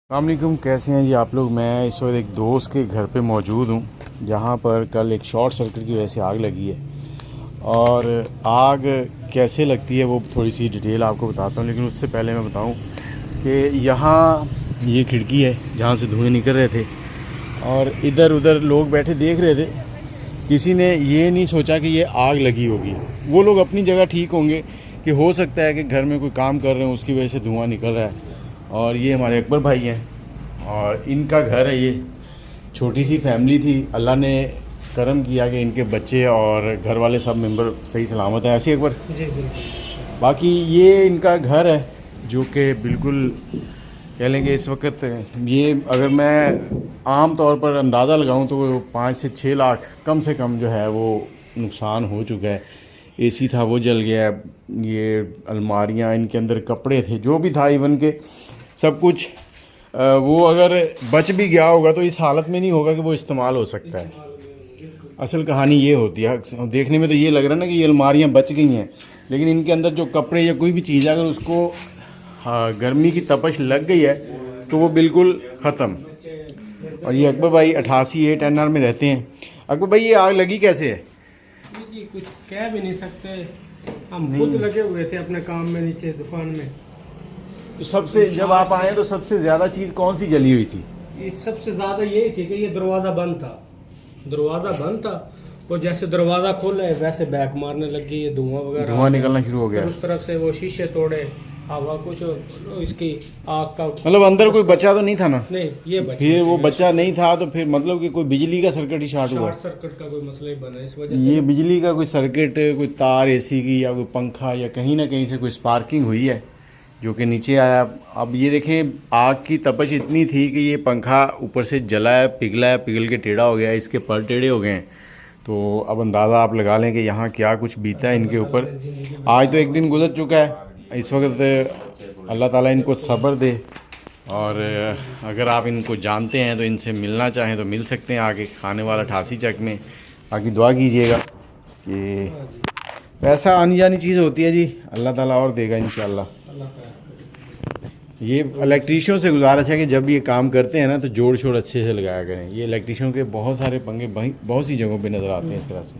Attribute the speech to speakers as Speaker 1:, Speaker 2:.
Speaker 1: अस्सलामुअलैकुम, कैसे हैं जी आप लोग। मैं इस वक्त एक दोस्त के घर पे मौजूद हूँ जहाँ पर कल एक शॉर्ट सर्किट की वजह से आग लगी है। और आग कैसे लगती है वो थोड़ी सी डिटेल आपको बताता हूँ, लेकिन उससे पहले मैं बताऊँ कि यहाँ ये खिड़की है जहाँ से धुएँ निकल रहे थे और इधर उधर लोग बैठे देख रहे थे। किसी ने ये नहीं सोचा कि ये आग लगी होगी। वो लोग अपनी जगह ठीक होंगे कि हो सकता है कि घर में कोई काम कर रहे हैं उसकी वजह से धुआं निकल रहा है। और ये हमारे अकबर भाई हैं और इनका घर है। ये छोटी सी फैमिली थी, अल्लाह ने करम किया कि इनके बच्चे और घर वाले सब मेंबर सही सलामत हैं। ऐसे अकबर
Speaker 2: जी बिल्कुल।
Speaker 1: बाकी ये इनका घर है जो कि बिल्कुल कह लेंगे इस वक्त ये अगर मैं आम तौर पर अंदाज़ा लगाऊं तो 5 से 6 लाख कम से कम जो है वो नुकसान हो चुका है। एसी था वो जल गया, ये अलमारियां, इनके अंदर कपड़े थे, जो भी था इवन के सब कुछ वो अगर बच भी गया होगा तो इस हालत में नहीं होगा कि वो इस्तेमाल हो सकता है। असल कहानी ये होती है, देखने में तो ये लग रहा है ना कि ये अलमारियां बच गई हैं, लेकिन इनके अंदर जो कपड़े या कोई भी चीज़ है अगर उसको गर्मी की तपश लग गई है तो वो बिल्कुल ख़त्म। और ये अकबर भाई 88A NR में रहते हैं। अकबर भाई ये आग लगी कैसे है?
Speaker 2: जी कुछ कह भी नहीं सकते, हम खुद लगे हुए थे अपने काम में नीचे दुकान में।
Speaker 1: तो सबसे जब आप आए तो सबसे ज़्यादा चीज़ कौन सी जली हुई थी?
Speaker 2: ये सबसे ज़्यादा यही थी कि ये दरवाज़ा बंद था, दरवाज़ा बंद था और जैसे दरवाज़ा खोले वैसे बैक मारने लग गई, ये धुआं वगैरह,
Speaker 1: धुआं निकलना शुरू हो गया।
Speaker 2: उस तरफ से वो शीशे तोड़े, हवा कुछ इसकी आग का,
Speaker 1: मतलब अंदर कोई बच्चा तो नहीं था ना?
Speaker 2: नहीं, ये
Speaker 1: फिर वो बच्चा नहीं था तो फिर मतलब कि कोई बिजली का सर्किट ही शॉर्ट हुआ।
Speaker 2: शॉर्ट सर्किट का कोई मसला ही बना इस वजह से।
Speaker 1: ये बिजली का कोई सर्किट, कोई तार एसी की या कोई पंखा या कहीं ना कहीं से कोई स्पार्किंग हुई है जो कि नीचे आया। अब ये देखें, आग की तपश इतनी थी कि ये पंखा ऊपर से जला है, पिघल के टेढ़ा हो गया है, इसके पर टेढ़े हो गए हैं। तो अब अंदाज़ा आप लगा लें कि यहाँ क्या कुछ बीता है इनके ऊपर। आज तो एक दिन गुजर चुका है। इस वक्त अल्लाह ताला इनको सब्र दे, और अगर आप इनको जानते हैं तो इनसे मिलना चाहें तो मिल सकते हैं आगे खाने वाला 88 चक में। बाकी दुआ कीजिएगा कि पैसा आनी जानी चीज़ होती है जी, अल्लाह ताला और देगा इंशाल्लाह। ये इलेक्ट्रीशियन से गुजारिश है कि जब ये काम करते हैं ना तो जोड़ शोड़ अच्छे से लगाया करें। ये इलेक्ट्रीशियन के बहुत सारे पंगे बहुत सी जगहों पे नज़र आते हैं इस तरह से।